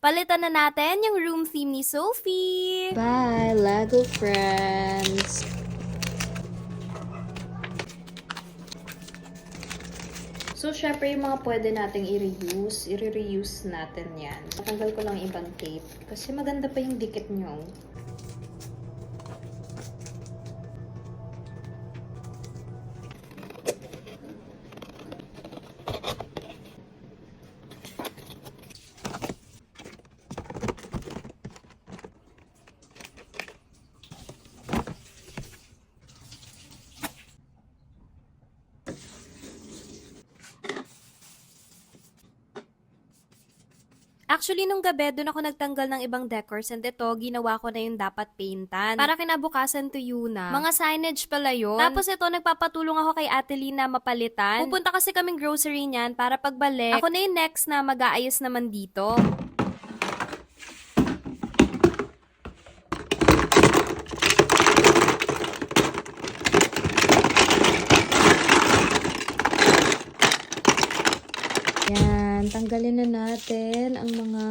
Palitan na natin yung room theme ni Sophie! Bye, Lego friends! So, syempre, yung mga pwede nating i-reuse natin yan. Natanggal ko lang ibang tape kasi maganda pa yung dikit nyo. Actually, nung gabi, doon ako nagtanggal ng ibang decors and ito, ginawa ko na yung dapat paintan. Para kinabukasan to yun na. Mga signage pala yun. Tapos ito, nagpapatulong ako kay Ate Lee na mapalitan. Pupunta kasi kaming grocery niyan para pagbalik. Ako na yung next na mag-aayos naman dito. Yan, tanggalin na natin ang mga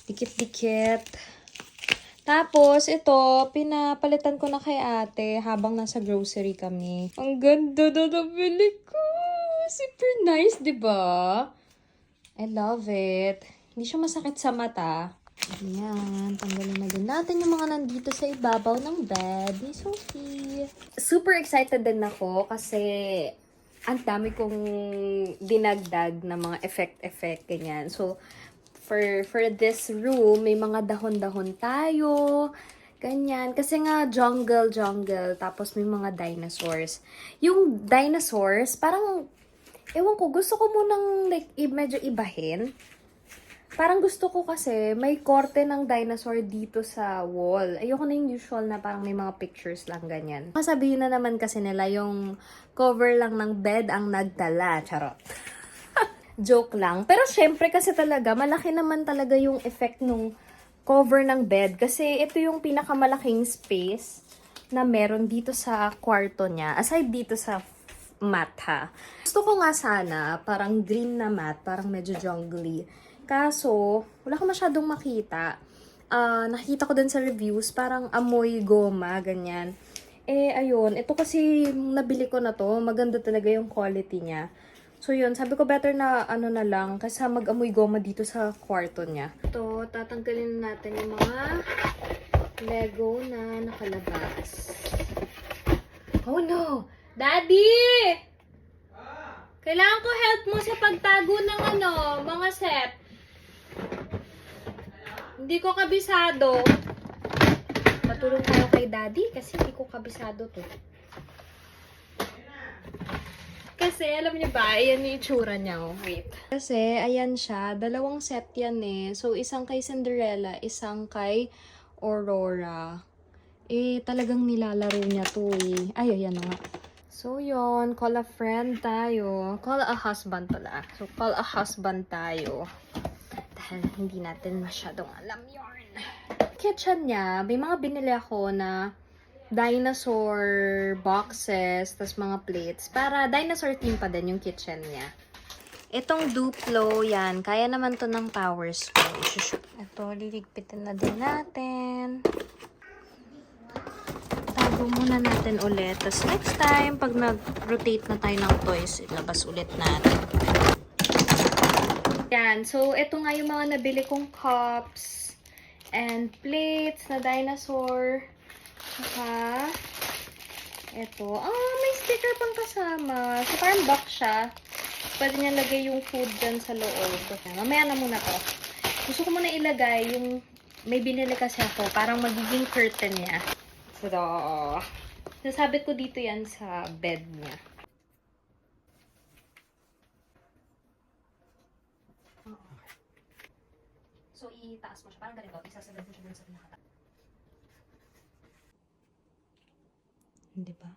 dikit-dikit. Tapos, ito, pinapalitan ko na kay ate habang nasa grocery kami. Ang ganda na nabili ko! Super nice, di ba? I love it. Hindi siya masakit sa mata. Ayan, tanggalin na din natin yung mga nandito sa ibabaw ng bed ni Sophie. Super excited din ako kasi ang dami kong dinagdag na mga effect, ganyan. So, for this room, may mga dahon-dahon tayo, ganyan. Kasi nga, jungle, tapos may mga dinosaurs. Yung dinosaurs, parang, ewan ko, gusto ko munang like, medyo ibahin. Parang gusto ko kasi may korte ng dinosaur dito sa wall. Ayoko na yung usual na parang may mga pictures lang ganyan. Masabihin na naman kasi nila yung cover lang ng bed ang nagdala. Charot. Joke lang. Pero syempre kasi talaga, malaki naman talaga yung effect nung cover ng bed. Kasi ito yung pinakamalaking space na meron dito sa kwarto niya. Aside dito sa mat ha. Gusto ko nga sana, parang green na mat, parang medyo jungly. Kaso, wala ko masyadong makita. Nakita ko din sa reviews, parang amoy goma, ganyan. Eh, ayun. Ito kasi, nabili ko na to. Maganda talaga yung quality niya. So, yun. Sabi ko, better na ano na lang. Kasi mag-amoy goma dito sa kwarto niya. Ito, tatanggalin natin yung mga Lego na nakalabas. Oh, no! Daddy! Kailangan ko help mo sa pagtago ng mga set. Hindi ko kabisado. Matulong tayo kay Daddy kasi hindi ko kabisado to. Kasi, alam niyo ba, ayan yung itsura niya. Oh. Wait. Kasi, ayan siya. Dalawang set yan eh. So, isang kay Cinderella, isang kay Aurora. Eh, talagang nilalaro niya to eh. Ay, ayan na nga. So, yun. Call a friend tayo. Call a husband pala. So, call a husband tayo. Dahil hindi natin masyadong alam yun. Kitchen niya, may mga binili ako na dinosaur boxes, tas mga plates. Para dinosaur theme pa din yung kitchen niya. Itong Duplo, yan. Kaya naman to ng power screw. Ito, liligpitin na din natin. Tago muna natin ulit. Tapos next time, pag nag-rotate na tayo ng toys, ilabas ulit natin. Yan. So, ito nga yung mga nabili kong cups and plates na dinosaur. Saka, ito. May sticker pang kasama. So, parang box siya. Pwede niya lagay yung food dyan sa loob. Okay, mamaya na muna to. Gusto ko muna ilagay yung may binili kasi ako. Parang magiging curtain niya. So, nasabit ko dito yan sa bed niya. So, itaas mo siya. Parang ganito. Isasagad mo siya dun sa pinakata. Hindi ba?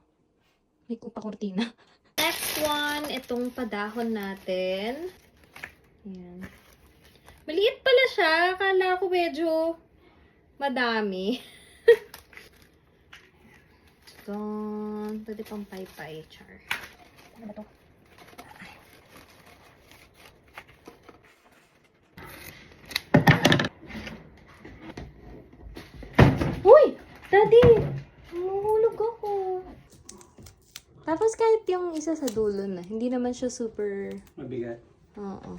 May kupa-kortina. Next one, itong padahon natin. Ayan. Maliit pala siya. Akala ko medyo madami. Ito. Pwede pang pay-pay. Char. Ano ba ito? Daddy! Mahulog ako. Tapos kahit yung isa sa dulo na, hindi naman siya super... Mabigat. Oo.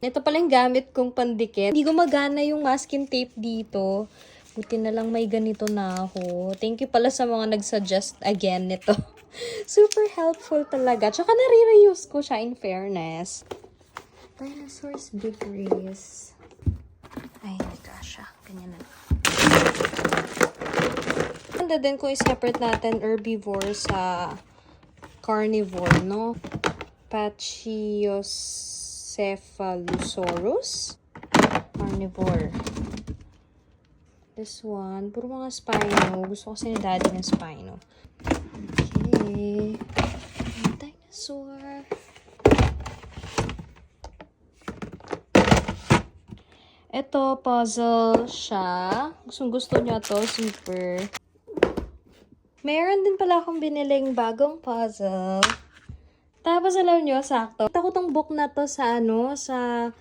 Ito pala yung gamit kong pandikit. Hindi gumagana yung masking tape dito. Buti na lang may ganito na ako. Thank you pala sa mga nag-suggest again nito. Super helpful talaga. Tsaka nare-reuse ko siya in fairness. Dinosaurs Big Race. Ay, hindi ka siya. Ganyan na lang. Ganda din kung i-separate natin herbivore sa carnivore, no? Pachycephalosaurus. Carnivore. This one, puro mga spino. Gusto kasi ni daddy ng spino. Okay. Dinosaur. Ito, puzzle siya. Gusto niya to, super. Meron din pala akong biniling bagong puzzle. Tapos alam nyo, sakto. Kita ko tong book na to sa sa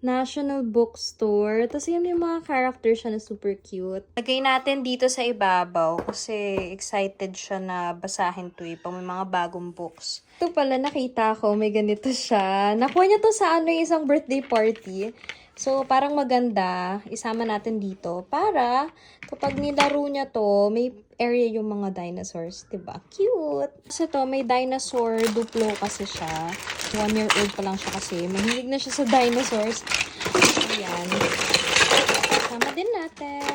National Bookstore. Tapos yun yung mga characters siya na super cute. Lagay natin dito sa ibabaw kasi excited siya na basahin to pag may mga bagong books. Ito pala nakita ko, may ganito siya. Nakuha niya to sa yung isang birthday party. So, parang maganda, isama natin dito para kapag nilaro niya to, may area yung mga dinosaurs, diba? Cute! Kasi to, may dinosaur duplo kasi siya. 1 year old pa lang siya kasi. Mahilig na siya sa dinosaurs. Ayan. Sama din natin.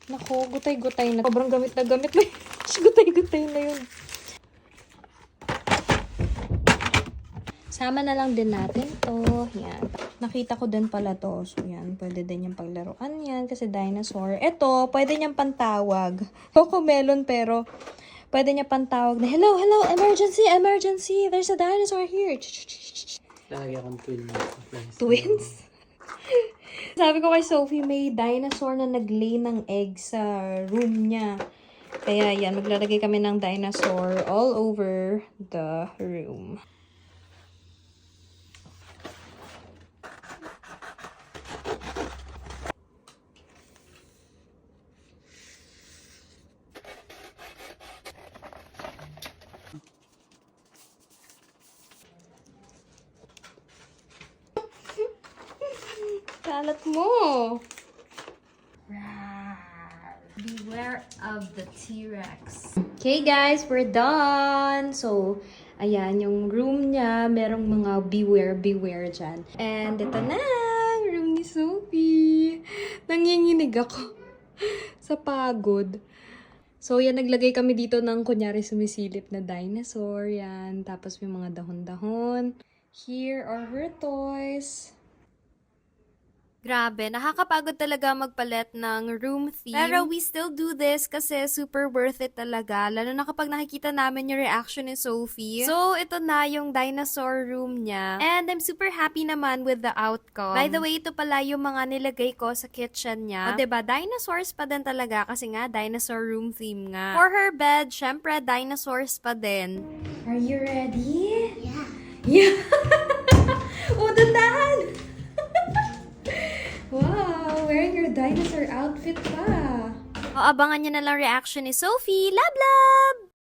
Naku, gutay-gutay na. Sobrang gamit na gamit na yun. Gutay-gutay na yun. Sama na lang din natin to. Yan. Nakita ko din pala to. So, yan. Pwede din yung paglaruan yan kasi dinosaur. Ito, pwede niyang pantawag. Cocomelon pero pwede niya pantawag na, hello, hello, emergency, emergency. There's a dinosaur here. Lagi akong twin. Twins? Sabi ko kay Sophie, may dinosaur na nag-lay ng egg sa room niya. Kaya yan, maglalagay kami ng dinosaur all over the room. Kalat mo! Beware of the T-Rex. Okay guys, we're done! So, ayan, yung room niya, merong mga beware dyan. And ito na, room ni Sophie. Nanginginig ako sa pagod. So, yan, naglagay kami dito ng kunyari sumisilip na dinosaur. Yan, tapos may mga dahon-dahon. Here are her toys. Grabe, nakakapagod talaga magpalit ng room theme. Pero we still do this kasi super worth it talaga. Lalo na kapag nakikita namin yung reaction ni Sophie. So, ito na yung dinosaur room niya. And I'm super happy naman with the outcome. By the way, ito pala yung mga nilagay ko sa kitchen niya. O, diba? Dinosaurs pa din talaga kasi nga dinosaur room theme nga. For her bed, syempre, dinosaurs pa din. Are you ready? Yeah. Yeah! Oh, dandahan! Wow, wearing your dinosaur outfit pa. O, abangan nyo na lang reaction ni Sophie. Love, love!